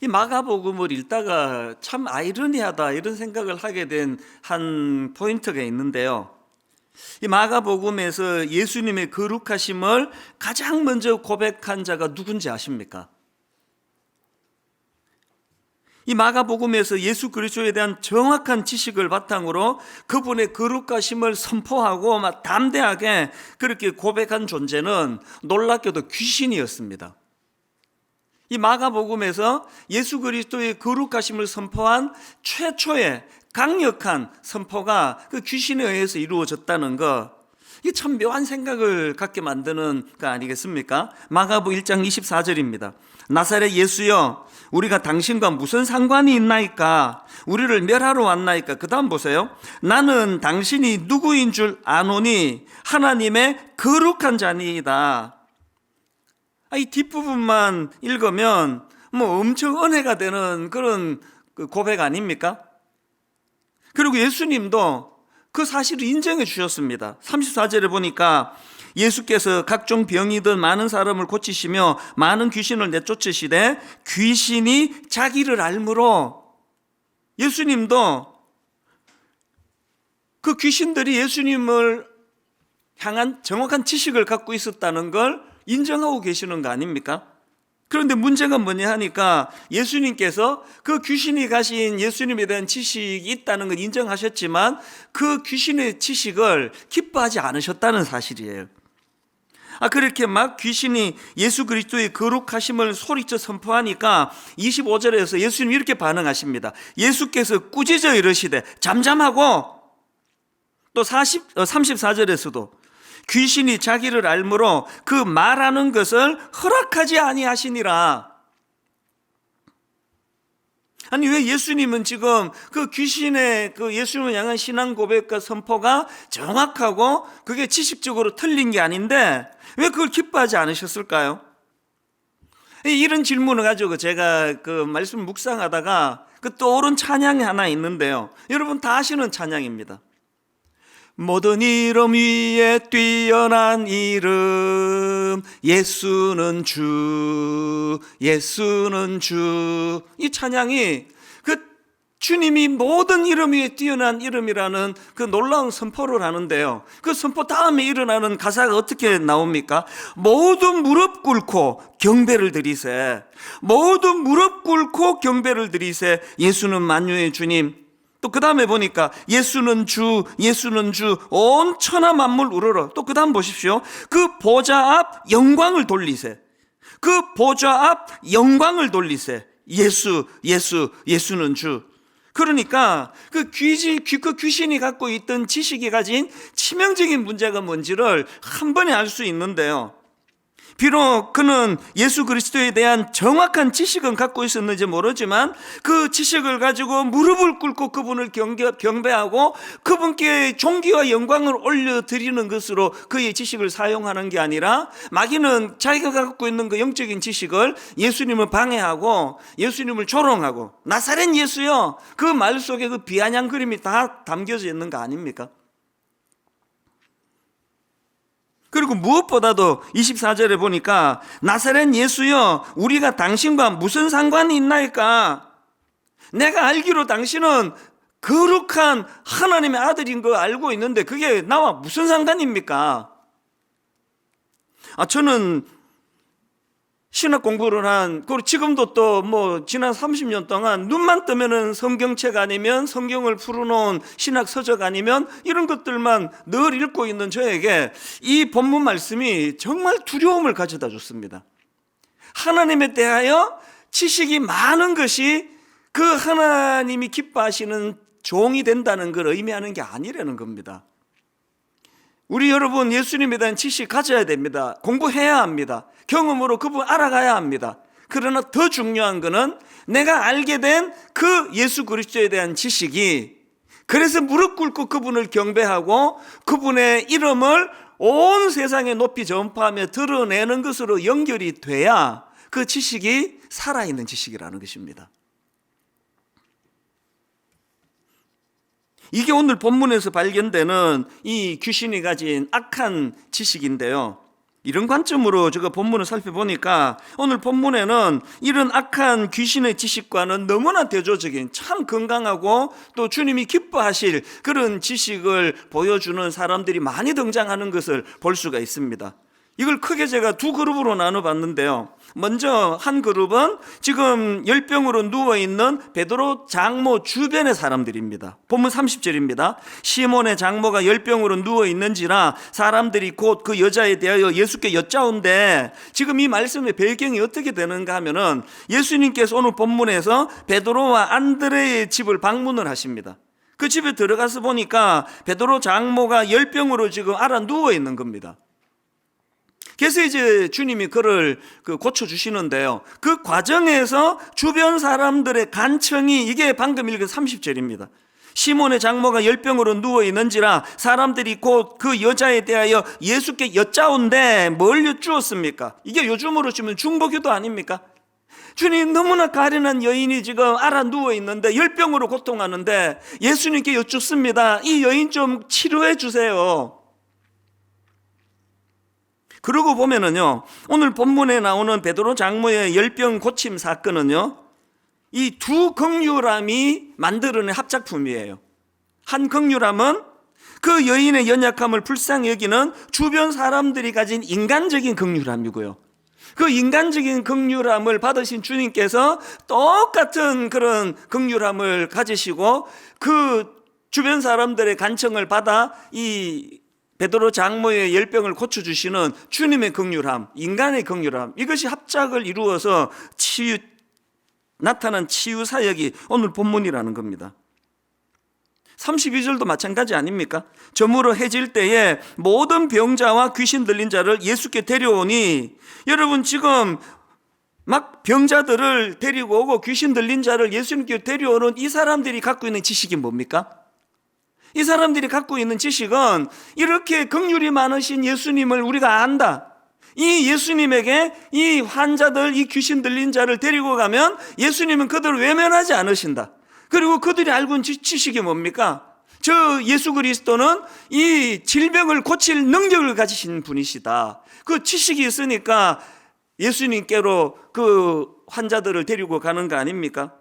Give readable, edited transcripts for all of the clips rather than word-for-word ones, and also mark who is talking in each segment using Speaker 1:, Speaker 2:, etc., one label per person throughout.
Speaker 1: 이 마가복음을 읽다가 참 아이러니하다 이런 생각을 하게 된 한 포인트가 있는데요. 이 마가복음에서 예수님의 거룩하심을 가장 먼저 고백한 자가 누군지 아십니까? 이 마가복음에서 예수 그리스도에 대한 정확한 지식을 바탕으로 그분의 거룩하심을 선포하고 막 담대하게 그렇게 고백한 존재는 놀랍게도 귀신이었습니다. 이 마가복음에서 예수 그리스도의 거룩하심을 선포한 최초의 강력한 선포가 그 귀신에 의해서 이루어졌다는 것, 이게 참 묘한 생각을 갖게 만드는 거 아니겠습니까? 마가복음 1장 24절입니다. 나사렛 예수여, 우리가 당신과 무슨 상관이 있나이까? 우리를 멸하러 왔나이까? 그 다음 보세요. 나는 당신이 누구인 줄 아노니 하나님의 거룩한 자니이다. 이 뒷부분만 읽으면 뭐 엄청 은혜가 되는 그런 고백 아닙니까? 그리고 예수님도 그 사실을 인정해 주셨습니다. 34절에 보니까 예수께서 각종 병이든 많은 사람을 고치시며 많은 귀신을 내쫓으시되 귀신이 자기를 알므로, 예수님도 그 귀신들이 예수님을 향한 정확한 지식을 갖고 있었다는 걸 인정하고 계시는 거 아닙니까? 그런데 문제가 뭐냐 하니까 예수님께서 그 귀신이 가신 예수님에 대한 지식이 있다는 걸 인정하셨지만 그 귀신의 지식을 기뻐하지 않으셨다는 사실이에요. 그렇게 막 귀신이 예수 그리스도의 거룩하심을 소리쳐 선포하니까 25절에서 예수님이 이렇게 반응하십니다. 예수께서 꾸짖어 이르시되 잠잠하고, 또 34절에서도 귀신이 자기를 알므로 그 말하는 것을 허락하지 아니하시니라. 아니, 왜 예수님은 지금 그 귀신의 그 예수님을 향한 신앙 고백과 선포가 정확하고 그게 지식적으로 틀린 게 아닌데 왜 그걸 기뻐하지 않으셨을까요? 이런 질문을 가지고 제가 그 말씀 묵상하다가 그 떠오른 찬양이 하나 있는데요. 여러분 다 아시는 찬양입니다. 모든 이름 위에 뛰어난 이름 예수는 주, 예수는 주. 이 찬양이 그 주님이 모든 이름 위에 뛰어난 이름이라는 그 놀라운 선포를 하는데요. 그 선포 다음에 일어나는 가사가 어떻게 나옵니까? 모든 무릎 꿇고 경배를 드리세, 모든 무릎 꿇고 경배를 드리세, 예수는 만유의 주님. 또 그 다음에 보니까 예수는 주, 예수는 주, 온 천하 만물 우러러. 또 그 다음 보십시오. 그 보좌 앞 영광을 돌리세, 그 보좌 앞 영광을 돌리세, 예수, 예수, 예수는 주. 그러니까 그 귀신이 갖고 있던 지식이 가진 치명적인 문제가 뭔지를 한 번에 알 수 있는데요. 비록 그는 예수 그리스도에 대한 정확한 지식은 갖고 있었는지 모르지만 그 지식을 가지고 무릎을 꿇고 그분을 경배하고 그분께 존귀와 영광을 올려드리는 것으로 그의 지식을 사용하는 게 아니라 마귀는 자기가 갖고 있는 그 영적인 지식을 예수님을 방해하고 예수님을 조롱하고 나사렛 예수요, 그 말 속에 그 비아냥 그림이 다 담겨져 있는 거 아닙니까? 그리고 무엇보다도 24절에 보니까 나사렛 예수여, 우리가 당신과 무슨 상관이 있나이까? 내가 알기로 당신은 거룩한 하나님의 아들인 거 알고 있는데 그게 나와 무슨 상관입니까? 저는 신학 공부를 그리고 지금도 또 뭐 지난 30년 동안 눈만 뜨면은 성경책 아니면 성경을 풀어놓은 신학 서적 아니면 이런 것들만 늘 읽고 있는 저에게 이 본문 말씀이 정말 두려움을 가져다 줬습니다. 하나님에 대하여 지식이 많은 것이 그 하나님이 기뻐하시는 종이 된다는 걸 의미하는 게 아니라는 겁니다. 우리 여러분 예수님에 대한 지식 가져야 됩니다. 공부해야 합니다. 경험으로 그분 알아가야 합니다. 그러나 더 중요한 것은 내가 알게 된 그 예수 그리스도에 대한 지식이, 그래서 무릎 꿇고 그분을 경배하고 그분의 이름을 온 세상에 높이 전파하며 드러내는 것으로 연결이 돼야 그 지식이 살아있는 지식이라는 것입니다. 이게 오늘 본문에서 발견되는 이 귀신이 가진 악한 지식인데요. 이런 관점으로 제가 본문을 살펴보니까 오늘 본문에는 이런 악한 귀신의 지식과는 너무나 대조적인 참 건강하고 또 주님이 기뻐하실 그런 지식을 보여주는 사람들이 많이 등장하는 것을 볼 수가 있습니다. 이걸 크게 제가 두 그룹으로 나눠봤는데요. 먼저 한 그룹은 지금 열병으로 누워있는 베드로 장모 주변의 사람들입니다. 본문 30절입니다. 시몬의 장모가 열병으로 누워있는지라 사람들이 곧 그 여자에 대하여 예수께 여짜온데, 지금 이 말씀의 배경이 어떻게 되는가 하면은 예수님께서 오늘 본문에서 베드로와 안드레의 집을 방문을 하십니다. 그 집에 들어가서 보니까 베드로 장모가 열병으로 지금 알아 누워있는 겁니다. 그래서 이제 주님이 그를 고쳐주시는데요. 그 과정에서 주변 사람들의 간청이, 이게 방금 읽은 30절입니다. 시몬의 장모가 열병으로 누워있는지라 사람들이 곧 그 여자에 대하여 예수께 여짜온데, 뭘 여쭈었습니까? 이게 요즘으로 치면 중보기도 아닙니까? 주님, 너무나 가련한 여인이 지금 알아 누워있는데 열병으로 고통하는데 예수님께 여쭙습니다. 이 여인 좀 치료해 주세요. 그러고 보면은요, 오늘 본문에 나오는 베드로 장모의 열병 고침 사건은요, 이 두 극률함이 만들어낸 합작품이에요. 한 극률함은 그 여인의 연약함을 불쌍히 여기는 주변 사람들이 가진 인간적인 극률함이고요, 그 인간적인 극률함을 받으신 주님께서 똑같은 그런 극률함을 가지시고 그 주변 사람들의 간청을 받아 이 베드로 장모의 열병을 고쳐주시는 주님의 긍휼함, 인간의 긍휼함, 이것이 합작을 이루어서 나타난 치유 사역이 오늘 본문이라는 겁니다. 32절도 마찬가지 아닙니까? 저물어 해질 때에 모든 병자와 귀신 들린 자를 예수께 데려오니, 여러분 지금 막 병자들을 데리고 오고 귀신 들린 자를 예수님께 데려오는 이 사람들이 갖고 있는 지식이 뭡니까? 이 사람들이 갖고 있는 지식은 이렇게 긍휼이 많으신 예수님을 우리가 안다. 이 예수님에게 이 환자들, 이 귀신 들린 자를 데리고 가면 예수님은 그들을 외면하지 않으신다. 그리고 그들이 알고 있는 지식이 뭡니까? 저 예수 그리스도는 이 질병을 고칠 능력을 가지신 분이시다. 그 지식이 있으니까 예수님께로 그 환자들을 데리고 가는 거 아닙니까?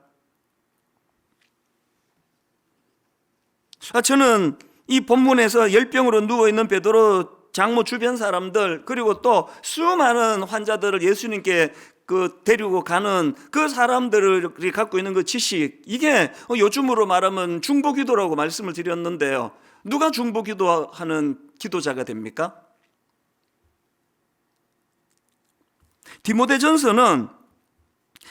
Speaker 1: 저는 이 본문에서 열병으로 누워있는 베드로 장모 주변 사람들, 그리고 또 수많은 환자들을 예수님께 데리고 가는 그 사람들이 갖고 있는 그 지식, 이게 요즘으로 말하면 중보기도라고 말씀을 드렸는데요. 누가 중보기도하는 기도자가 됩니까? 디모데전서는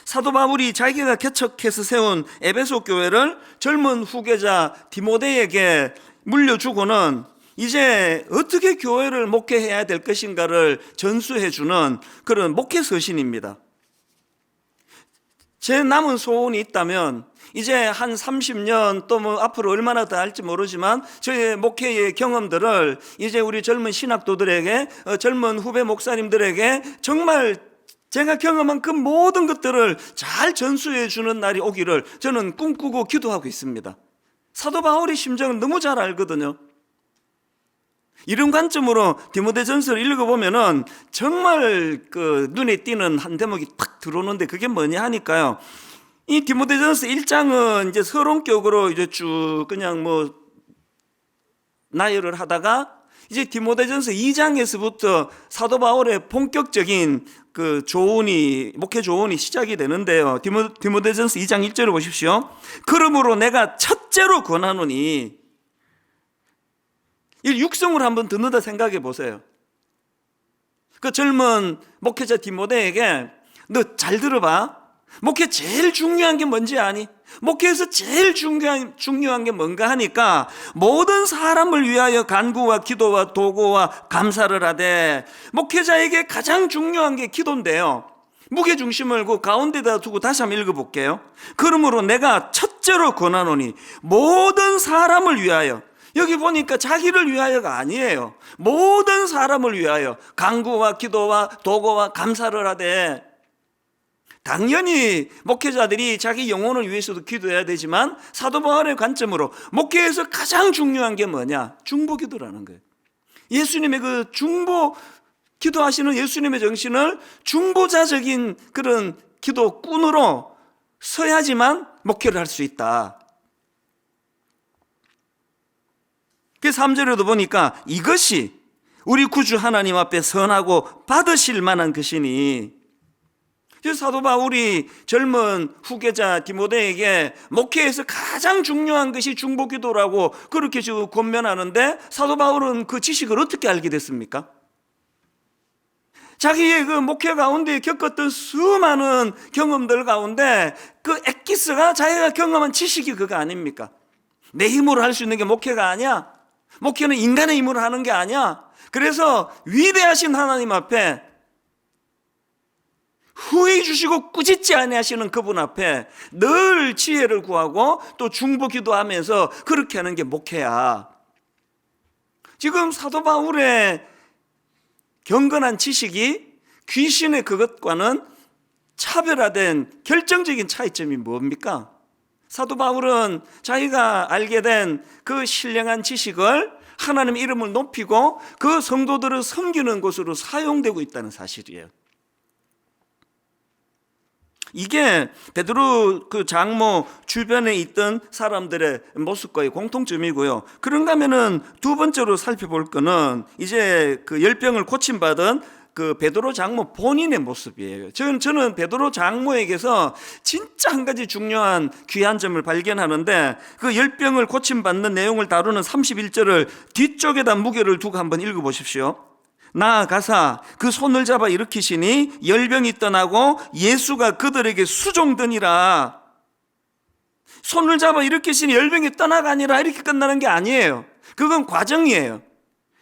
Speaker 1: 사도 바울이 자기가 개척해서 세운 에베소 교회를 젊은 후계자 디모데에게 물려주고는 이제 어떻게 교회를 목회해야 될 것인가를 전수해주는 그런 목회 서신입니다. 제 남은 소원이 있다면 이제 한 30년 또 뭐 앞으로 얼마나 더 할지 모르지만 저의 목회의 경험들을 이제 우리 젊은 신학도들에게, 젊은 후배 목사님들에게 정말 제가 경험한 그 모든 것들을 잘 전수해 주는 날이 오기를 저는 꿈꾸고 기도하고 있습니다. 사도 바울의 심정을 너무 잘 알거든요. 이런 관점으로 디모데전서를 읽어보면은 정말 눈에 띄는 한 대목이 탁 들어오는데, 그게 뭐냐 하니까요, 이 디모데전서 1장은 이제 서론격으로 이제 쭉 그냥 뭐 나열을 하다가 이제 디모데전서 2장에서부터 사도 바울의 본격적인 목회 조언이 시작이 되는데요. 디모데전서 2장 1절을 보십시오. 그러므로 내가 첫째로 권하노니, 이 육성을 한번 듣는다 생각해 보세요. 그 젊은 목회자 디모데에게 너 잘 들어봐. 목회 제일 중요한 게 뭔지 아니? 목회에서 제일 중요한 게 뭔가 하니까 모든 사람을 위하여 간구와 기도와 도구와 감사를 하되, 목회자에게 가장 중요한 게 기도인데요. 무게중심을 그 가운데다 두고 다시 한번 읽어볼게요. 그러므로 내가 첫째로 권하노니 모든 사람을 위하여, 여기 보니까 자기를 위하여가 아니에요. 모든 사람을 위하여 간구와 기도와 도구와 감사를 하되, 당연히 목회자들이 자기 영혼을 위해서도 기도해야 되지만 사도 바울의 관점으로 목회에서 가장 중요한 게 뭐냐? 중보기도라는 거예요. 예수님의 그 중보 기도하시는 예수님의 정신을 중보자적인 그런 기도꾼으로 서야지만 목회를 할 수 있다. 그 3절에도 보니까 이것이 우리 구주 하나님 앞에 선하고 받으실 만한 것이니, 사도 바울이 젊은 후계자 디모데에게 목회에서 가장 중요한 것이 중보기도라고 그렇게 지금 권면하는데, 사도 바울은 그 지식을 어떻게 알게 됐습니까? 자기의 그 목회 가운데 겪었던 수많은 경험들 가운데 그 엑기스가 자기가 경험한 지식이 그거 아닙니까? 내 힘으로 할 수 있는 게 목회가 아니야. 목회는 인간의 힘으로 하는 게 아니야. 그래서 위대하신 하나님 앞에 후회 주시고 꾸짖지 아니하시는 그분 앞에 늘 지혜를 구하고 또 중보 기도하면서 그렇게 하는 게 목회야. 지금 사도 바울의 경건한 지식이 귀신의 그것과는 차별화된 결정적인 차이점이 뭡니까? 사도 바울은 자기가 알게 된 그 신령한 지식을 하나님 이름을 높이고 그 성도들을 섬기는 곳으로 사용되고 있다는 사실이에요. 이게 베드로 그 장모 주변에 있던 사람들의 모습과의 공통점이고요. 그런가 하면은 두 번째로 살펴볼 거는 이제 그 열병을 고침받은 그 베드로 장모 본인의 모습이에요. 저는 베드로 장모에게서 진짜 한 가지 중요한 귀한 점을 발견하는데, 그 열병을 고침받는 내용을 다루는 31절을 뒤쪽에다 무게를 두고 한번 읽어보십시오. 나아가사 그 손을 잡아 일으키시니 열병이 떠나고 예수가 그들에게 수종되니라. 손을 잡아 일으키시니 열병이 떠나가니라 이렇게 끝나는 게 아니에요. 그건 과정이에요.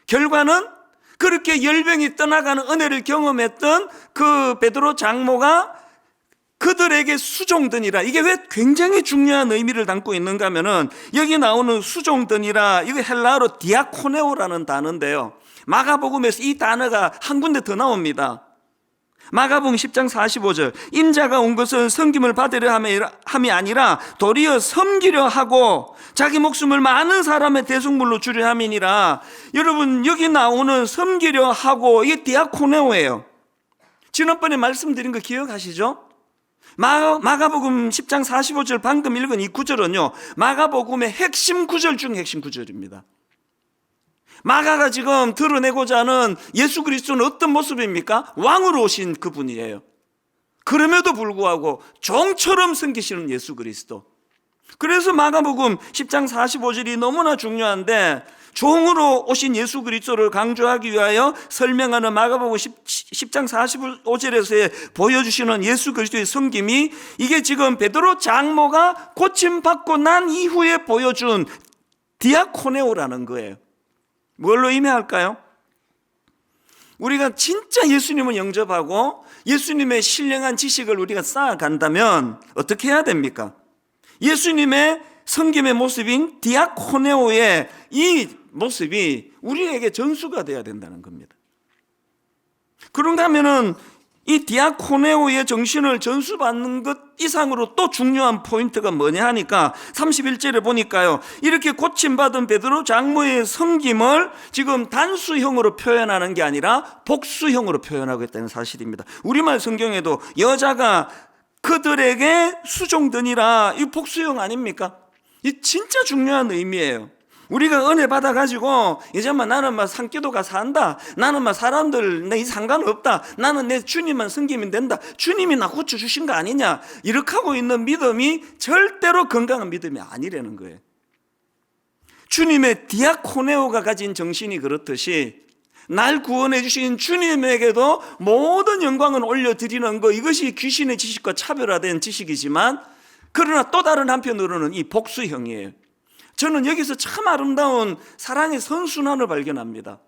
Speaker 1: 결과는 그렇게 열병이 떠나가는 은혜를 경험했던 그 베드로 장모가 그들에게 수종되니라. 이게 왜 굉장히 중요한 의미를 담고 있는가 하면은, 여기 나오는 수종되니라, 이거 헬라어로 디아코네오라는 단어인데요, 마가복음에서 이 단어가 한 군데 더 나옵니다. 마가복음 10장 45절, 인자가 온 것은 섬김을 받으려 함이 아니라 도리어 섬기려 하고 자기 목숨을 많은 사람의 대속물로 주려 함이니라. 여러분, 여기 나오는 섬기려 하고, 이게 디아코네오예요. 지난번에 말씀드린 거 기억하시죠? 마가복음 10장 45절 방금 읽은 이 구절은요, 마가복음의 핵심 구절 중 핵심 구절입니다. 마가가 지금 드러내고자 하는 예수 그리스도는 어떤 모습입니까? 왕으로 오신 그분이에요. 그럼에도 불구하고 종처럼 섬기시는 예수 그리스도. 그래서 마가복음 10장 45절이 너무나 중요한데, 종으로 오신 예수 그리스도를 강조하기 위하여 설명하는 마가복음 10장 45절에서 보여주시는 예수 그리스도의 섬김이, 이게 지금 베드로 장모가 고침받고 난 이후에 보여준 디아코네오라는 거예요. 뭘로 의미할까요? 우리가 진짜 예수님을 영접하고 예수님의 신령한 지식을 우리가 쌓아간다면 어떻게 해야 됩니까? 예수님의 섬김의 모습인 디아코네오의 이 모습이 우리에게 전수가 되어야 된다는 겁니다. 그런가 하면은 이 디아코네오의 정신을 전수받는 것 이상으로 또 중요한 포인트가 뭐냐 하니까 31절에 보니까요, 이렇게 고침받은 베드로 장모의 섬김을 지금 단수형으로 표현하는 게 아니라 복수형으로 표현하고 있다는 사실입니다. 우리말 성경에도 여자가 그들에게 수종되니라, 이 복수형 아닙니까? 이 진짜 중요한 의미예요. 우리가 은혜 받아가지고 이제 나는 산기도가 산다, 나는 사람들 내 상관없다, 나는 내 주님만 섬기면 된다, 주님이 나 고쳐주신 거 아니냐, 이렇게 하고 있는 믿음이 절대로 건강한 믿음이 아니라는 거예요. 주님의 디아코네오가 가진 정신이 그렇듯이 날 구원해 주신 주님에게도 모든 영광을 올려드리는 것, 이것이 귀신의 지식과 차별화된 지식이지만, 그러나 또 다른 한편으로는 이 복수형이에요. 저는 여기서 참 아름다운 사랑의 선순환을 발견합니다.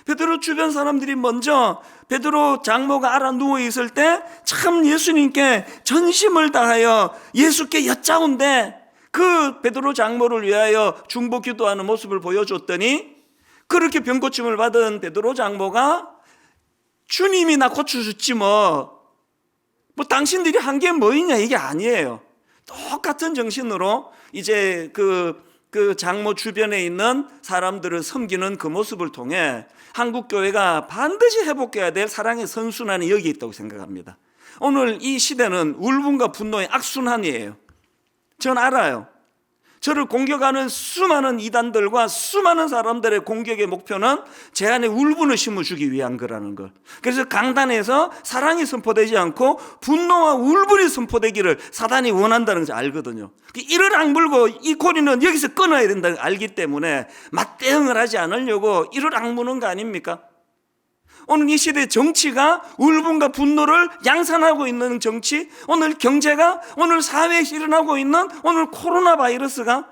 Speaker 1: 베드로 주변 사람들이 먼저 베드로 장모가 알아 누워 있을 때 참 예수님께 전심을 다하여 예수께 여짜온데, 그 베드로 장모를 위하여 중보 기도하는 모습을 보여줬더니, 그렇게 병고침을 받은 베드로 장모가 주님이 나 고쳐줬지 뭐 당신들이 한 게 뭐이냐, 이게 아니에요. 똑같은 정신으로 이제 그 그 장모 주변에 있는 사람들을 섬기는 그 모습을 통해 한국 교회가 반드시 회복해야 될 사랑의 선순환이 여기 있다고 생각합니다. 오늘 이 시대는 울분과 분노의 악순환이에요. 전 알아요. 저를 공격하는 수많은 이단들과 수많은 사람들의 공격의 목표는 제 안에 울분을 심어주기 위한 거라는 걸. 그래서 강단에서 사랑이 선포되지 않고 분노와 울분이 선포되기를 사단이 원한다는 것을 알거든요. 이를 악물고 이 고리는 여기서 끊어야 된다는 걸 알기 때문에 맞대응을 하지 않으려고 이를 악무는 거 아닙니까? 오늘 이 시대 정치가 울분과 분노를 양산하고 있는 정치, 오늘 경제가, 오늘 사회에서 일어나고 있는 오늘 코로나 바이러스가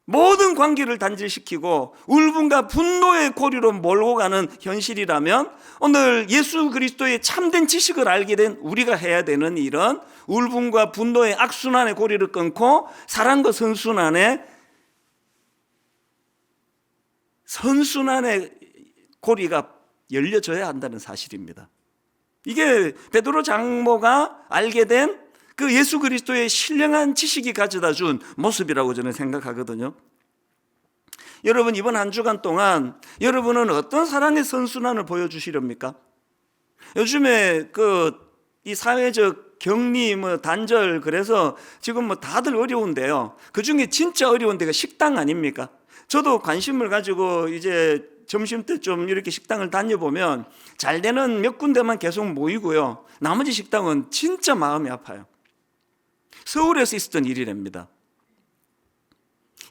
Speaker 1: 모든 관계를 단절시키고 울분과 분노의 고리로 몰고 가는 현실이라면 오늘 예수 그리스도의 참된 지식을 알게 된 우리가 해야 되는 일은 울분과 분노의 악순환의 고리를 끊고 사랑과 선순환의 고리가 열려져야 한다는 사실입니다. 이게 베드로 장모가 알게 된 그 예수 그리스도의 신령한 지식이 가져다 준 모습이라고 저는 생각하거든요. 여러분, 이번 한 주간 동안 여러분은 어떤 사랑의 선순환을 보여주시렵니까? 요즘에 이 사회적 격리, 단절, 그래서 지금 다들 어려운데요. 그 중에 진짜 어려운 데가 식당 아닙니까? 저도 관심을 가지고 이제 점심때 좀 이렇게 식당을 다녀보면 잘 되는 몇 군데만 계속 모이고요. 나머지 식당은 진짜 마음이 아파요. 서울에서 있었던 일이랍니다.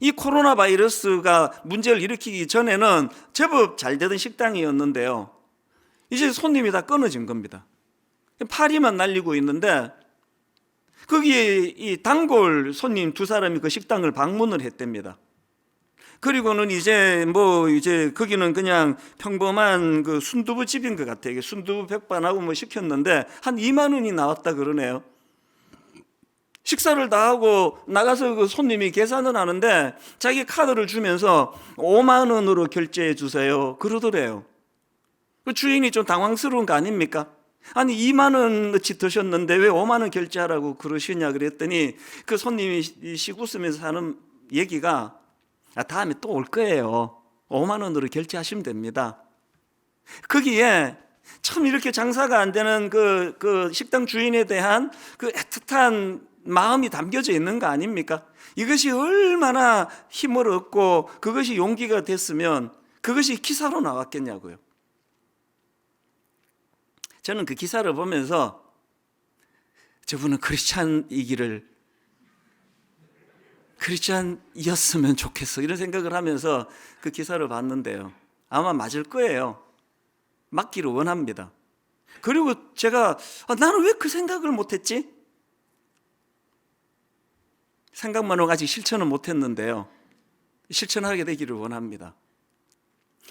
Speaker 1: 이 코로나 바이러스가 문제를 일으키기 전에는 제법 잘 되던 식당이었는데요. 이제 손님이 다 끊어진 겁니다. 파리만 날리고 있는데 거기에 이 단골 손님 2사람이 그 식당을 방문을 했답니다. 그리고는 이제 거기는 그냥 평범한 그 순두부 집인 것 같아요. 순두부 백반하고 시켰는데 한 2만 원이 나왔다 그러네요. 식사를 다 하고 나가서 그 손님이 계산을 하는데 자기 카드를 주면서 5만 원으로 결제해 주세요 그러더래요. 그 주인이 좀 당황스러운 거 아닙니까? 아니 2만 원어치 드셨는데 왜 5만 원 결제하라고 그러시냐 그랬더니 그 손님이 웃으면서 하는 얘기가 다음에 또 올 거예요. 5만 원으로 결제하시면 됩니다. 거기에 참 이렇게 장사가 안 되는 그 식당 주인에 대한 그 애틋한 마음이 담겨져 있는 거 아닙니까? 이것이 얼마나 힘을 얻고 그것이 용기가 됐으면 그것이 기사로 나왔겠냐고요. 저는 그 기사를 보면서 저분은 크리스찬이었으면 좋겠어 이런 생각을 하면서 그 기사를 봤는데요. 아마 맞을 거예요. 맞기를 원합니다. 그리고 제가 나는 왜 그 생각을 못했지? 생각만 하고 아직 실천은 못했는데요. 실천하게 되기를 원합니다.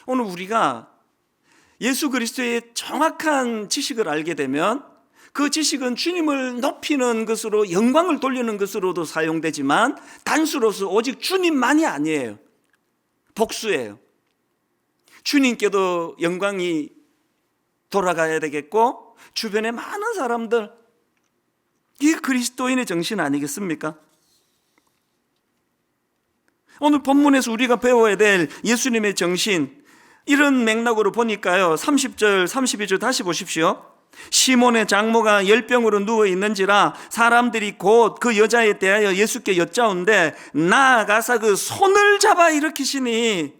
Speaker 1: 오늘 우리가 예수 그리스도의 정확한 지식을 알게 되면 그 지식은 주님을 높이는 것으로 영광을 돌리는 것으로도 사용되지만 단수로서 오직 주님만이 아니에요. 복수예요. 주님께도 영광이 돌아가야 되겠고 주변에 많은 사람들, 이게 그리스도인의 정신 아니겠습니까? 오늘 본문에서 우리가 배워야 될 예수님의 정신, 이런 맥락으로 보니까요 30절 32절 다시 보십시오. 시몬의 장모가 열병으로 누워 있는지라 사람들이 곧 그 여자에 대하여 예수께 여짜온데 나아가서 그 손을 잡아 일으키시니,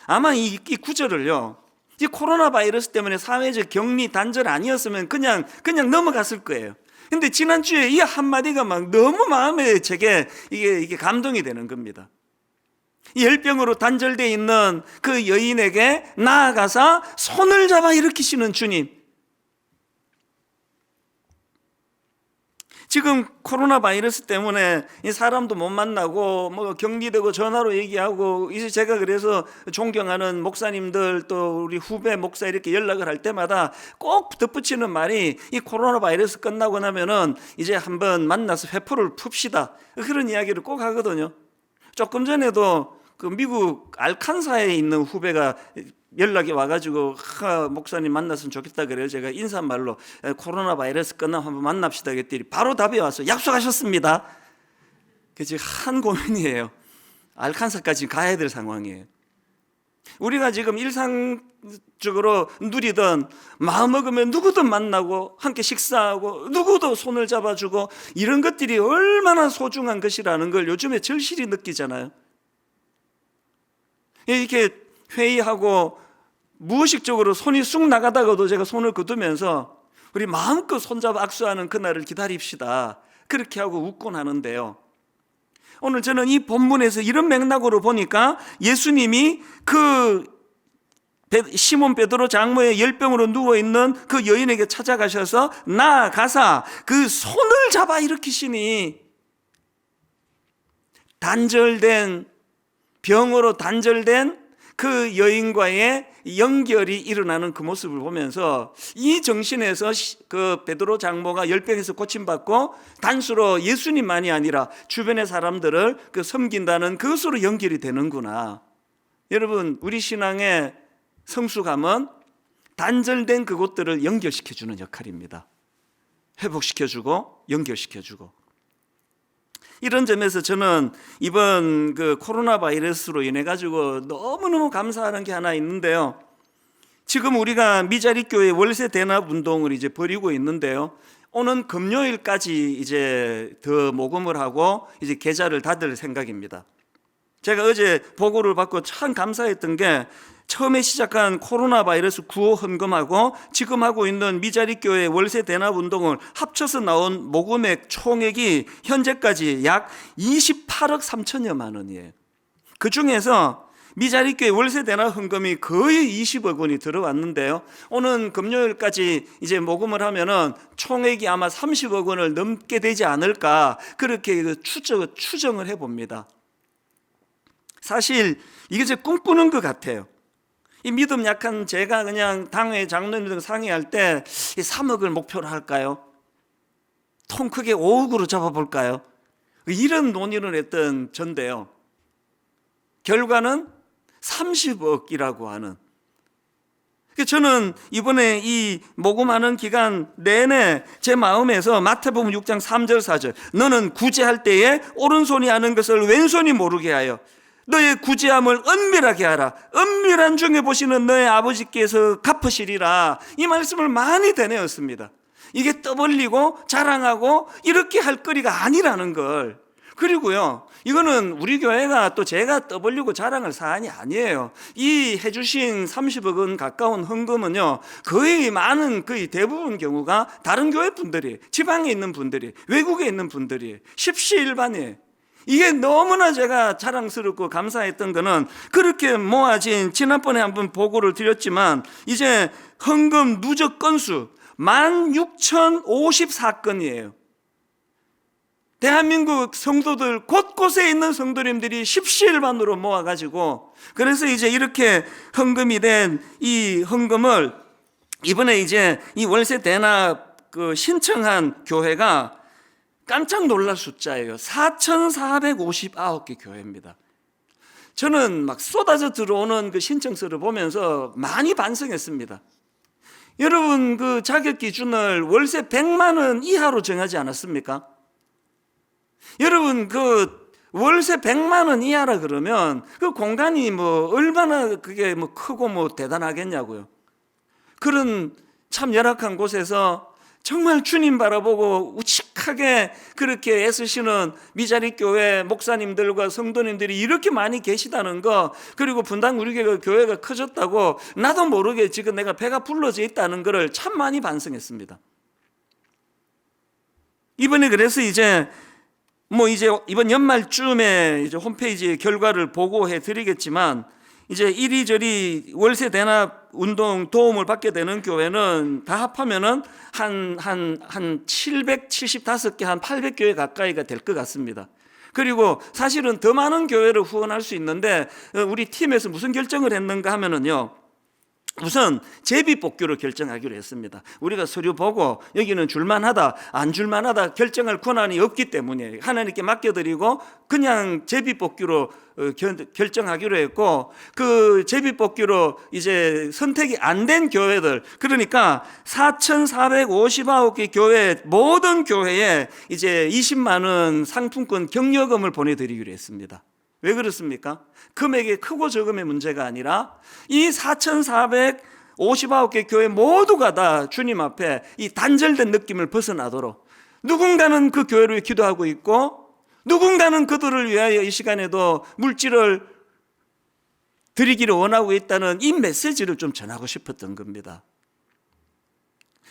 Speaker 1: 아마 이 구절을요 이 코로나 바이러스 때문에 사회적 격리 단절 아니었으면 그냥 넘어갔을 거예요. 근데 지난주에 이 한마디가 막 너무 마음에 제게 이게 감동이 되는 겁니다. 이 열병으로 단절되어 있는 그 여인에게 나아가서 손을 잡아 일으키시는 주님. 지금 코로나 바이러스 때문에 사람도 못 만나고 격리되고 전화로 얘기하고, 이제 제가 그래서 존경하는 목사님들 또 우리 후배 목사 이렇게 연락을 할 때마다 꼭 덧붙이는 말이 이 코로나 바이러스 끝나고 나면은 이제 한번 만나서 회포를 풉시다, 그런 이야기를 꼭 하거든요. 조금 전에도 그 미국 알칸사에 있는 후배가 연락이 와가지고 목사님 만났으면 좋겠다 그래요. 제가 인사말로 코로나 바이러스 끝나면 한번 만납시다 그랬더니 바로 답이 왔어요. 약속하셨습니다. 그게 지금 한 고민이에요. 알칸사까지 가야 될 상황이에요. 우리가 지금 일상적으로 누리던 마음먹으면 누구든 만나고 함께 식사하고 누구도 손을 잡아주고 이런 것들이 얼마나 소중한 것이라는 걸 요즘에 절실히 느끼잖아요. 이렇게 회의하고 무의식적으로 손이 쑥 나가다가도 제가 손을 거두면서 우리 마음껏 손잡아 악수하는 그날을 기다립시다, 그렇게 하고 웃곤 하는데요, 오늘 저는 이 본문에서 이런 맥락으로 보니까 예수님이 그 시몬 베드로 장모의 열병으로 누워있는 그 여인에게 찾아가셔서 나아가사 그 손을 잡아 일으키시니 병으로 단절된 그 여인과의 연결이 일어나는 그 모습을 보면서 이 정신에서 그 베드로 장모가 열병에서 고침받고 단수로 예수님만이 아니라 주변의 사람들을 섬긴다는 그것으로 연결이 되는구나. 여러분, 우리 신앙의 성숙함은 단절된 그곳들을 연결시켜주는 역할입니다. 회복시켜주고 연결시켜주고. 이런 점에서 저는 이번 그 코로나 바이러스로 인해 가지고 너무너무 감사하는 게 하나 있는데요. 지금 우리가 미자리 교회 월세 대납 운동을 이제 벌이고 있는데요. 오는 금요일까지 이제 더 모금을 하고 이제 계좌를 닫을 생각입니다. 제가 어제 보고를 받고 참 감사했던 게 처음에 시작한 코로나 바이러스 구호 헌금하고 지금 하고 있는 미자리 교회 월세 대납 운동을 합쳐서 나온 모금액 총액이 현재까지 약 28억 3천여만 원이에요. 그 중에서 미자리 교회 월세 대납 헌금이 거의 20억 원이 들어왔는데요. 오는 금요일까지 이제 모금을 하면은 총액이 아마 30억 원을 넘게 되지 않을까, 그렇게 추정을 해봅니다. 사실 이게 제 꿈꾸는 것 같아요. 이 믿음 약한 제가 그냥 당회 장로님들 상의할 때 3억을 목표로 할까요? 통 크게 5억으로 잡아볼까요? 이런 논의를 했던 전데요, 결과는 30억이라고 하는. 저는 이번에 이 모금하는 기간 내내 제 마음에서 마태복음 6장 3절 4절 너는 구제할 때에 오른손이 하는 것을 왼손이 모르게 하여 너의 구제함을 은밀하게 하라. 은밀한 중에 보시는 너의 아버지께서 갚으시리라. 이 말씀을 많이 되뇌었습니다. 이게 떠벌리고 자랑하고 이렇게 할 거리가 아니라는 걸. 그리고요, 이거는 우리 교회가 또 제가 떠벌리고 자랑할 사안이 아니에요. 이 해주신 30억 원 가까운 헌금은요, 거의 대부분 경우가 다른 교회 분들이, 지방에 있는 분들이, 외국에 있는 분들이 십시일반이에요. 이게 너무나 제가 자랑스럽고 감사했던 거는 그렇게 모아진, 지난번에 한번 보고를 드렸지만 이제 헌금 누적 건수 16,054건이에요. 대한민국 성도들 곳곳에 있는 성도님들이 십시일반으로 모아가지고, 그래서 이제 이렇게 헌금이 된 이 헌금을 이번에 이제 이 월세 대납 신청한 교회가 깜짝 놀랄 숫자예요. 4,459개 교회입니다. 저는 막 쏟아져 들어오는 그 신청서를 보면서 많이 반성했습니다. 여러분, 그 자격 기준을 월세 100만 원 이하로 정하지 않았습니까? 여러분, 그 월세 100만 원 이하라 그러면 그 공간이 얼마나 그게 크고 대단하겠냐고요. 그런 참 열악한 곳에서 정말 주님 바라보고 우직하게 그렇게 애쓰시는 미자리 교회 목사님들과 성도님들이 이렇게 많이 계시다는 거, 그리고 분당 우리 교회가 커졌다고 나도 모르게 지금 내가 배가 불러져 있다는 것을 참 많이 반성했습니다. 이번에 그래서 이제 이번 연말쯤에 이제 홈페이지 결과를 보고해 드리겠지만, 이제 이리저리 월세 대납 운동 도움을 받게 되는 교회는 다 합하면은 한 775개, 한 800교회 가까이가 될 것 같습니다. 그리고 사실은 더 많은 교회를 후원할 수 있는데 우리 팀에서 무슨 결정을 했는가 하면은요, 우선 제비뽑기로 결정하기로 했습니다. 우리가 서류 보고 여기는 줄만하다 안 줄만하다 결정할 권한이 없기 때문에 하나님께 맡겨드리고 그냥 제비뽑기로 결정하기로 했고, 그 제비뽑기로 이제 선택이 안 된 교회들, 그러니까 4,459개 교회 모든 교회에 이제 20만 원 상품권 격려금을 보내드리기로 했습니다. 왜 그렇습니까? 금액의 크고 적음의 문제가 아니라 이 4,459개 교회 모두가 다 주님 앞에 이 단절된 느낌을 벗어나도록 누군가는 그 교회를 위해 기도하고 있고 누군가는 그들을 위하여 이 시간에도 물질을 드리기를 원하고 있다는 이 메시지를 좀 전하고 싶었던 겁니다.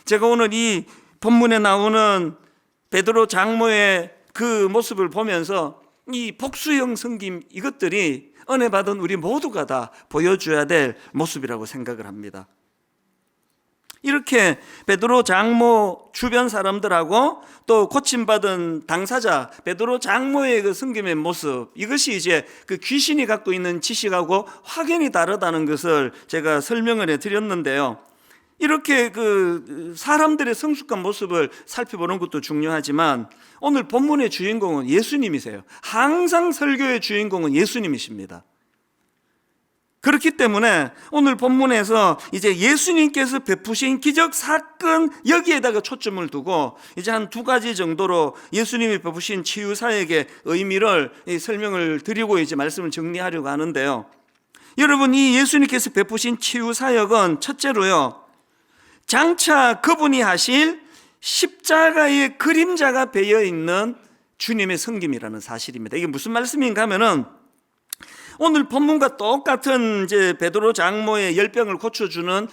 Speaker 1: 제가 오늘 이 본문에 나오는 베드로 장모의 그 모습을 보면서 이 복수형 섬김 이것들이 은혜 받은 우리 모두가 다 보여줘야 될 모습이라고 생각을 합니다. 이렇게 베드로 장모 주변 사람들하고 또 고침받은 당사자 베드로 장모의 그 섬김의 모습, 이것이 이제 그 귀신이 갖고 있는 지식하고 확연히 다르다는 것을 제가 설명을 해드렸는데요. 이렇게 그 사람들의 성숙한 모습을 살펴보는 것도 중요하지만 오늘 본문의 주인공은 예수님이세요. 항상 설교의 주인공은 예수님이십니다. 그렇기 때문에 오늘 본문에서 이제 예수님께서 베푸신 기적 사건 여기에다가 초점을 두고 이제 한 2가지 정도로 예수님이 베푸신 치유 사역의 의미를 설명을 드리고 이제 말씀을 정리하려고 하는데요. 여러분, 이 예수님께서 베푸신 치유 사역은 첫째로요, 장차 그분이 하실 십자가의 그림자가 배어 있는 주님의 섬김이라는 사실입니다. 이게 무슨 말씀인가 하면은 오늘 본문과 똑같은 이제 베드로 장모의 열병을 고쳐주는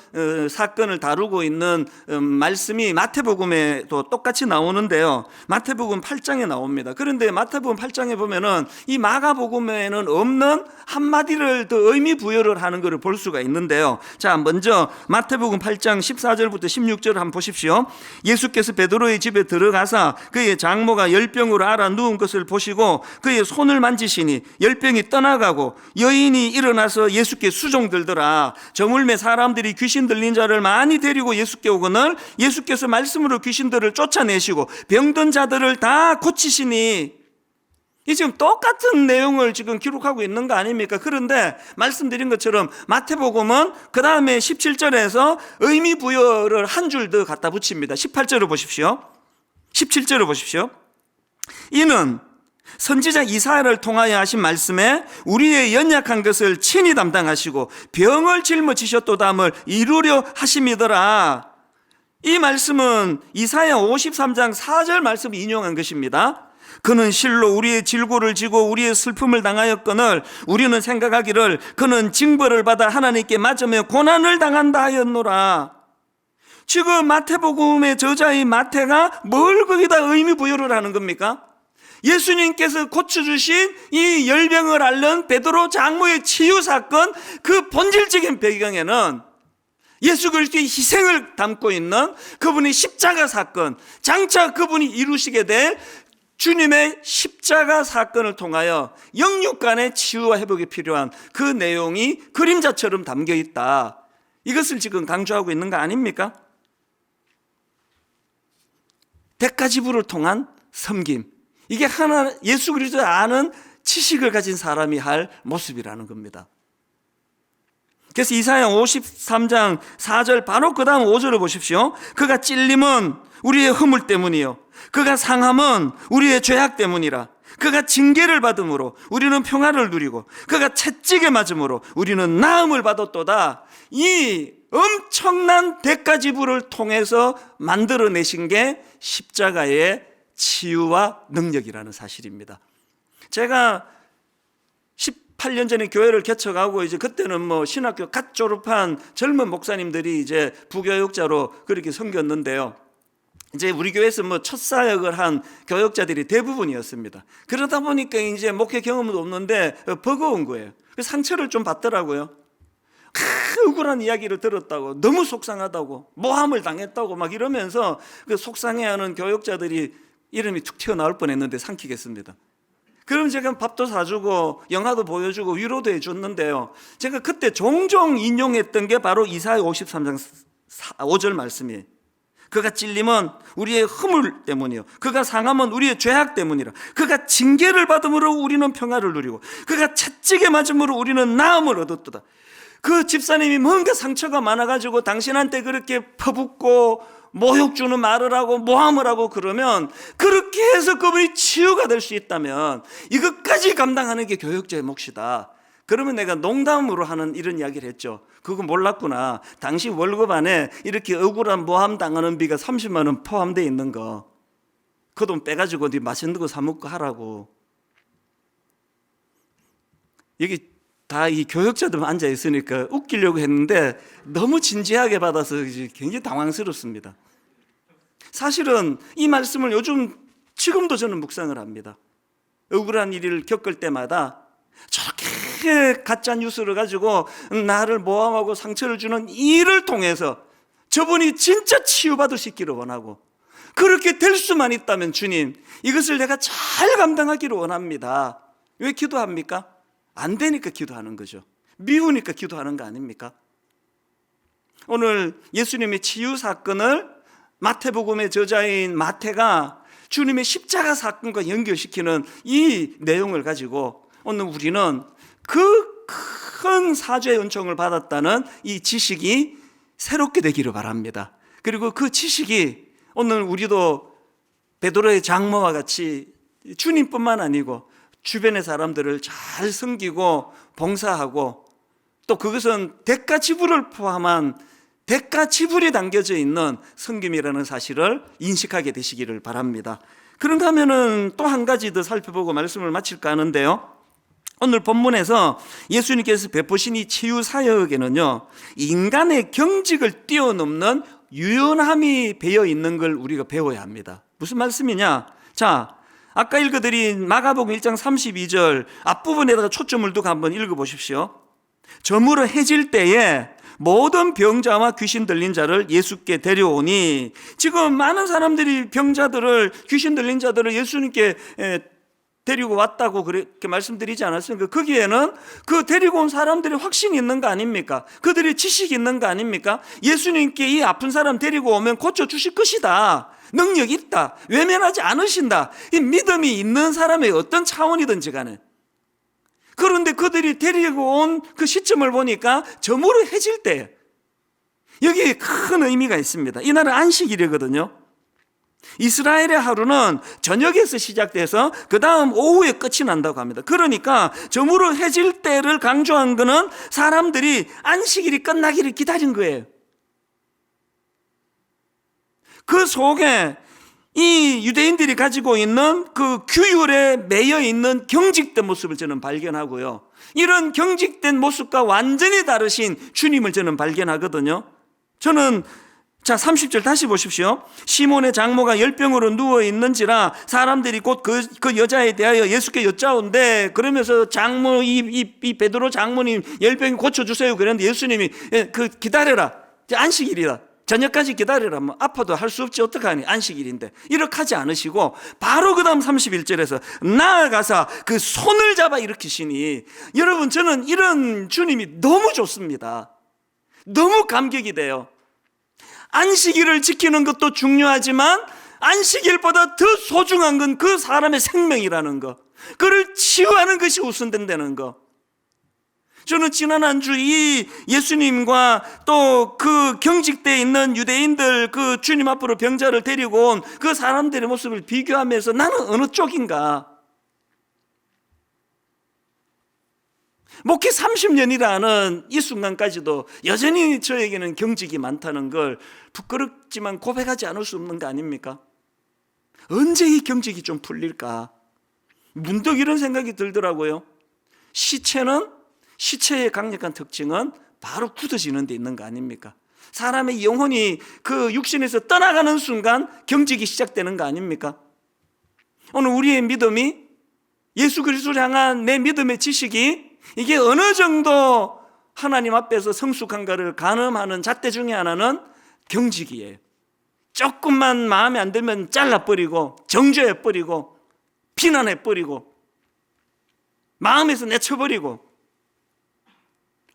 Speaker 1: 사건을 다루고 있는 말씀이 마태복음에도 똑같이 나오는데요. 마태복음 8장에 나옵니다. 그런데 마태복음 8장에 보면은 이 마가복음에는 없는 한마디를 더 의미 부여를 하는 것을 볼 수가 있는데요. 자, 먼저 마태복음 8장 14절부터 16절을 한번 보십시오. 예수께서 베드로의 집에 들어가사 그의 장모가 열병으로 앓아 누운 것을 보시고 그의 손을 만지시니 열병이 떠나가고 여인이 일어나서 예수께 수종들더라. 저물매 사람들이 귀신 들린 자를 많이 데리고 예수께 오거늘 예수께서 말씀으로 귀신들을 쫓아내시고 병든 자들을 다 고치시니, 이 지금 똑같은 내용을 지금 기록하고 있는 거 아닙니까? 그런데 말씀드린 것처럼 마태복음은 그 다음에 17절에서 의미 부여를 한 줄 더 갖다 붙입니다. 18절을 보십시오. 17절을 보십시오. 이는 선지자 이사야를 통하여 하신 말씀에 우리의 연약한 것을 친히 담당하시고 병을 짊어지셨도다함을 이루려 하심이더라. 이 말씀은 이사야 53장 4절 말씀을 인용한 것입니다. 그는 실로 우리의 질고를 지고 우리의 슬픔을 당하였거늘 우리는 생각하기를 그는 징벌을 받아 하나님께 맞으며 고난을 당한다 하였노라. 지금 마태복음의 저자인 마태가 뭘 거기다 의미 부여를 하는 겁니까? 예수님께서 고쳐주신 이 열병을 앓는 베드로 장모의 치유 사건, 그 본질적인 배경에는 예수 그리스도의 희생을 담고 있는 그분의 십자가 사건, 장차 그분이 이루시게 될 주님의 십자가 사건을 통하여 영육 간의 치유와 회복이 필요한 그 내용이 그림자처럼 담겨 있다. 이것을 지금 강조하고 있는 거 아닙니까? 대가지불을 통한 섬김, 이게 하나 예수 그리스도를 아는 지식을 가진 사람이 할 모습이라는 겁니다. 그래서 이사야 53장 4절 바로 그 다음 5절을 보십시오. 그가 찔림은 우리의 허물 때문이요 그가 상함은 우리의 죄악 때문이라. 그가 징계를 받음으로 우리는 평화를 누리고 그가 채찍에 맞음으로 우리는 나음을 받았도다. 이 엄청난 대가지불을 통해서 만들어내신 게 십자가의 치유와 능력이라는 사실입니다. 제가 18년 전에 교회를 개척하고 이제 그때는 뭐 신학교 갓 졸업한 젊은 목사님들이 이제 부교육자로 그렇게 섬겼는데요. 이제 우리 교회에서 뭐 첫 사역을 한 교역자들이 대부분이었습니다. 그러다 보니까 이제 목회 경험도 없는데 버거운 거예요. 상처를 좀 받더라고요. 억울한 이야기를 들었다고, 너무 속상하다고, 모함을 당했다고 막 이러면서 그 속상해하는 교역자들이 이름이 툭 튀어나올 뻔했는데 삼키겠습니다. 그럼 제가 밥도 사주고 영화도 보여주고 위로도 해줬는데요. 제가 그때 종종 인용했던 게 바로 이사야 53장 5절 말씀이에요. 그가 찔림은 우리의 허물 때문이요 그가 상함은 우리의 죄악 때문이라. 그가 징계를 받음으로 우리는 평화를 누리고 그가 채찍에 맞음으로 우리는 나음을 얻었도다. 그 집사님이 뭔가 상처가 많아가지고 당신한테 그렇게 퍼붓고 모욕 주는 말을 하고 모함을 하고 그러면, 그렇게 해서 그분이 치유가 될 수 있다면 이것까지 감당하는 게 교역자의 몫이다. 그러면 내가 농담으로 하는 이런 이야기를 했죠. 그거 몰랐구나. 당신 월급 안에 이렇게 억울한 모함 당하는 비가 30만 원 포함되어 있는 거, 그 돈 빼가지고 네 맛있는 거 사 먹고 하라고. 여기 다 이 교역자들만 앉아 있으니까 웃기려고 했는데 너무 진지하게 받아서 굉장히 당황스럽습니다. 사실은 이 말씀을 지금도 저는 묵상을 합니다. 억울한 일을 겪을 때마다 저렇게 가짜 뉴스를 가지고 나를 모함하고 상처를 주는 일을 통해서 저분이 진짜 치유받을 수 있기를 원하고, 그렇게 될 수만 있다면 주님, 이것을 내가 잘 감당하기를 원합니다. 왜 기도합니까? 안 되니까 기도하는 거죠. 미우니까 기도하는 거 아닙니까? 오늘 예수님의 치유 사건을 마태복음의 저자인 마태가 주님의 십자가 사건과 연결시키는 이 내용을 가지고 오늘 우리는 그 큰 사죄의 은총을 받았다는 이 지식이 새롭게 되기를 바랍니다. 그리고 그 지식이 오늘 우리도 베드로의 장모와 같이 주님뿐만 아니고 주변의 사람들을 잘 섬기고 봉사하고, 또 그것은 대가 지불을 포함한 대가 지불이 담겨져 있는 섬김이라는 사실을 인식하게 되시기를 바랍니다. 그런가 하면은 또 한 가지 더 살펴보고 말씀을 마칠까 하는데요, 오늘 본문에서 예수님께서 베푸신 이 치유 사역에는요, 인간의 경직을 뛰어넘는 유연함이 배어 있는 걸 우리가 배워야 합니다. 무슨 말씀이냐? 자, 아까 읽어드린 마가복음 1장 32절 앞부분에다가 초점을 두고 한번 읽어보십시오. 저물어 해질 때에 모든 병자와 귀신 들린 자를 예수께 데려오니, 지금 많은 사람들이 병자들을, 귀신 들린 자들을 예수님께 데리고 왔다고 그렇게 말씀드리지 않았습니까? 거기에는 그 데리고 온 사람들이 확신이 있는 거 아닙니까? 그들이 지식이 있는 거 아닙니까? 예수님께 이 아픈 사람 데리고 오면 고쳐주실 것이다, 능력이 있다, 외면하지 않으신다, 이 믿음이 있는 사람의 어떤 차원이든지 간에. 그런데 그들이 데리고 온 그 시점을 보니까 저물어 해질 때, 여기에 큰 의미가 있습니다. 이날은 안식일이거든요. 이스라엘의 하루는 저녁에서 시작돼서 그 다음 오후에 끝이 난다고 합니다. 그러니까 저물어 해질 때를 강조한 것은 사람들이 안식일이 끝나기를 기다린 거예요. 그 속에 이 유대인들이 가지고 있는 그 규율에 매여 있는 경직된 모습을 저는 발견하고요, 이런 경직된 모습과 완전히 다르신 주님을 저는 발견하거든요. 저는 30절 다시 보십시오. 시몬의 장모가 열병으로 누워있는지라 사람들이 곧 그 여자에 대하여 예수께 여짜온대. 그러면서 장모, 이 베드로 장모님 열병이 고쳐주세요 그랬는데 예수님이 기다려라, 안식일이다, 저녁까지 기다려라, 뭐 아파도 할 수 없지 어떡하니, 안식일인데. 이렇게 하지 않으시고 바로 그 다음 31절에서 나아가서 그 손을 잡아 일으키시니, 여러분 저는 이런 주님이 너무 좋습니다. 너무 감격이 돼요. 안식일을 지키는 것도 중요하지만 안식일보다 더 소중한 건 그 사람의 생명이라는 거, 그를 치유하는 것이 우선된다는 거. 저는 지난 한 주 이 예수님과 또 그 경직되어 있는 유대인들, 그 주님 앞으로 병자를 데리고 온 그 사람들의 모습을 비교하면서 나는 어느 쪽인가? 목회 30년이라는 이 순간까지도 여전히 저에게는 경직이 많다는 걸 부끄럽지만 고백하지 않을 수 없는 거 아닙니까? 언제 이 경직이 좀 풀릴까? 문득 이런 생각이 들더라고요. 시체의 강력한 특징은 바로 굳어지는 데 있는 거 아닙니까? 사람의 영혼이 그 육신에서 떠나가는 순간 경직이 시작되는 거 아닙니까? 오늘 우리의 믿음이, 예수 그리스도를 향한 내 믿음의 지식이 이게 어느 정도 하나님 앞에서 성숙한가를 가늠하는 잣대 중에 하나는 경직이에요. 조금만 마음에 안 들면 잘라버리고 정죄해버리고 비난해버리고 마음에서 내쳐버리고,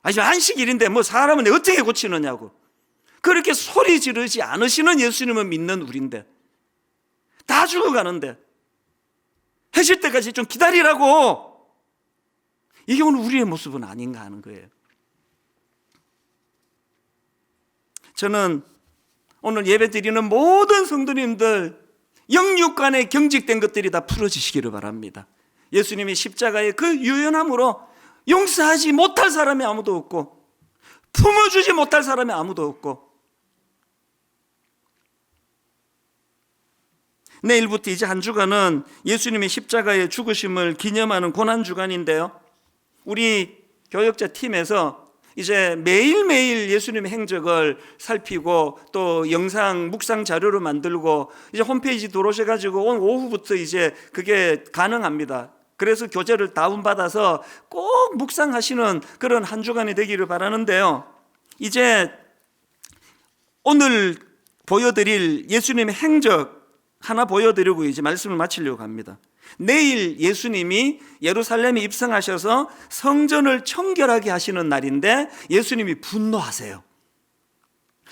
Speaker 1: 아주 안식일인데 뭐 사람은 어떻게 고치느냐고 그렇게 소리 지르지 않으시는 예수님을 믿는 우리인데, 다 죽어가는데 해질 때까지 좀 기다리라고. 이게 오늘 우리의 모습은 아닌가 하는 거예요. 저는 오늘 예배 드리는 모든 성도님들 영육간에 경직된 것들이 다 풀어지시기를 바랍니다. 예수님이 십자가의 그 유연함으로 용서하지 못할 사람이 아무도 없고 품어주지 못할 사람이 아무도 없고, 내일부터 이제 한 주간은 예수님의 십자가의 죽으심을 기념하는 고난주간인데요, 우리 교역자 팀에서 이제 매일매일 예수님의 행적을 살피고 또 영상 묵상 자료를 만들고 이제 홈페이지 들어오셔가지고 오늘 오후부터 이제 그게 가능합니다. 그래서 교재를 다운받아서 꼭 묵상하시는 그런 한 주간이 되기를 바라는데요, 이제 오늘 보여드릴 예수님의 행적 하나 보여드리고 이제 말씀을 마치려고 합니다. 내일 예수님이 예루살렘에 입성하셔서 성전을 청결하게 하시는 날인데 예수님이 분노하세요.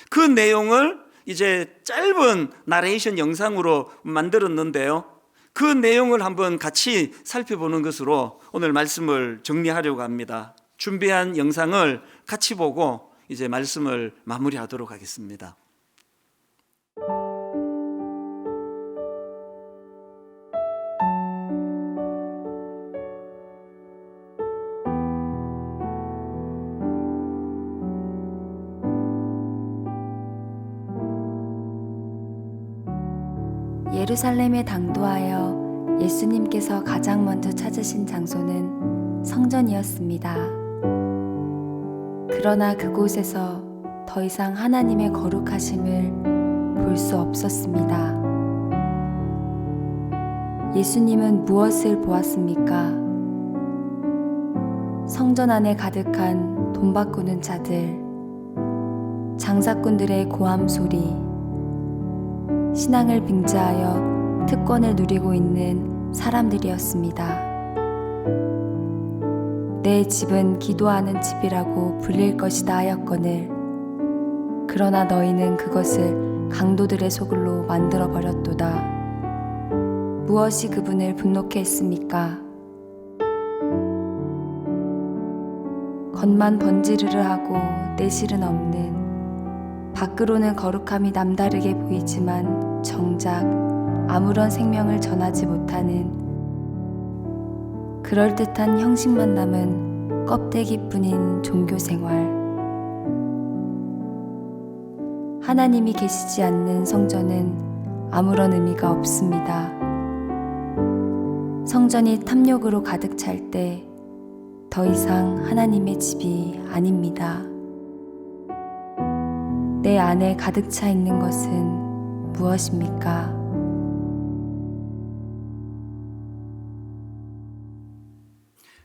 Speaker 1: 그 내용을 이제 짧은 나레이션 영상으로 만들었는데요, 그 내용을 한번 같이 살펴보는 것으로 오늘 말씀을 정리하려고 합니다. 준비한 영상을 같이 보고 이제 말씀을 마무리하도록 하겠습니다.
Speaker 2: 예루살렘에 당도하여 예수님께서 가장 먼저 찾으신 장소는 성전이었습니다. 그러나 그곳에서 더 이상 하나님의 거룩하심을 볼 수 없었습니다. 예수님은 무엇을 보았습니까? 성전 안에 가득한 돈 바꾸는 자들, 장사꾼들의 고함 소리, 신앙을 빙자하여 특권을 누리고 있는 사람들이었습니다. 내 집은 기도하는 집이라고 불릴 것이다 하였거늘 그러나 너희는 그것을 강도들의 소굴로 만들어버렸도다. 무엇이 그분을 분노케 했습니까? 겉만 번지르르 하고 내실은 없는, 밖으로는 거룩함이 남다르게 보이지만 정작 아무런 생명을 전하지 못하는 그럴듯한 형식만 남은 껍데기뿐인 종교생활. 하나님이 계시지 않는 성전은 아무런 의미가 없습니다. 성전이 탐욕으로 가득 찰 때 더 이상 하나님의 집이 아닙니다. 내 안에 가득 차 있는 것은 무엇입니까?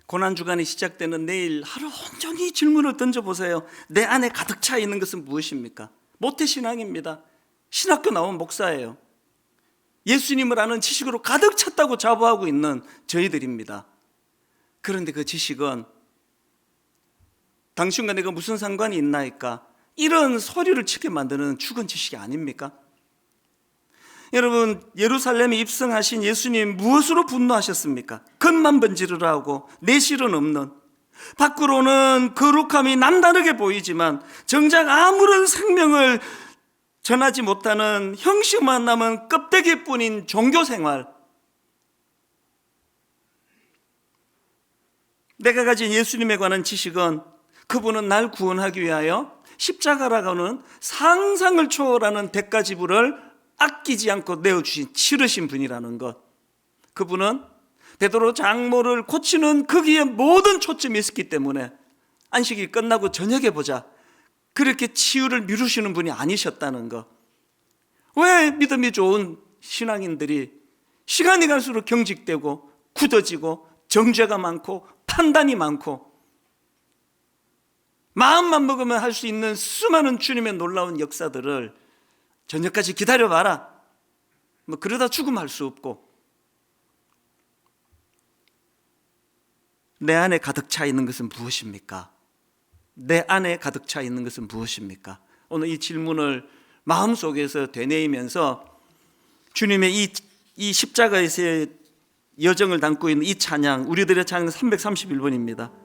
Speaker 1: 고난주간이 시작되는 내일 하루 온종일 질문을 던져보세요. 내 안에 가득 차 있는 것은 무엇입니까? 모태신앙입니다. 신학교 나온 목사예요. 예수님을 아는 지식으로 가득 찼다고 자부하고 있는 저희들입니다. 그런데 그 지식은 당신과 내가 무슨 상관이 있나이까? 이런 소리를 치게 만드는 죽은 지식이 아닙니까? 여러분, 예루살렘에 입성하신 예수님 무엇으로 분노하셨습니까? 겉만 번지르르 하고 내실은 없는, 밖으로는 거룩함이 남다르게 보이지만 정작 아무런 생명을 전하지 못하는 형식만 남은 껍데기뿐인 종교생활. 내가 가진 예수님에 관한 지식은 그분은 날 구원하기 위하여 십자가라고 하는 상상을 초월하는 대가 지불을 아끼지 않고 내어주신 치르신 분이라는 것. 그분은 베드로 장모를 고치는 거기에 모든 초점이 있었기 때문에 안식이 끝나고 저녁에 보자 그렇게 치유를 미루시는 분이 아니셨다는 것. 왜 믿음이 좋은 신앙인들이 시간이 갈수록 경직되고 굳어지고 정죄가 많고 판단이 많고 마음만 먹으면 할 수 있는 수많은 주님의 놀라운 역사들을 저녁까지 기다려봐라, 뭐 그러다 죽으면 할 수 없고, 내 안에 가득 차 있는 것은 무엇입니까? 내 안에 가득 차 있는 것은 무엇입니까? 오늘 이 질문을 마음속에서 되뇌이면서 주님의 이 십자가에서의 여정을 담고 있는 이 찬양, 우리들의 찬양 331번입니다.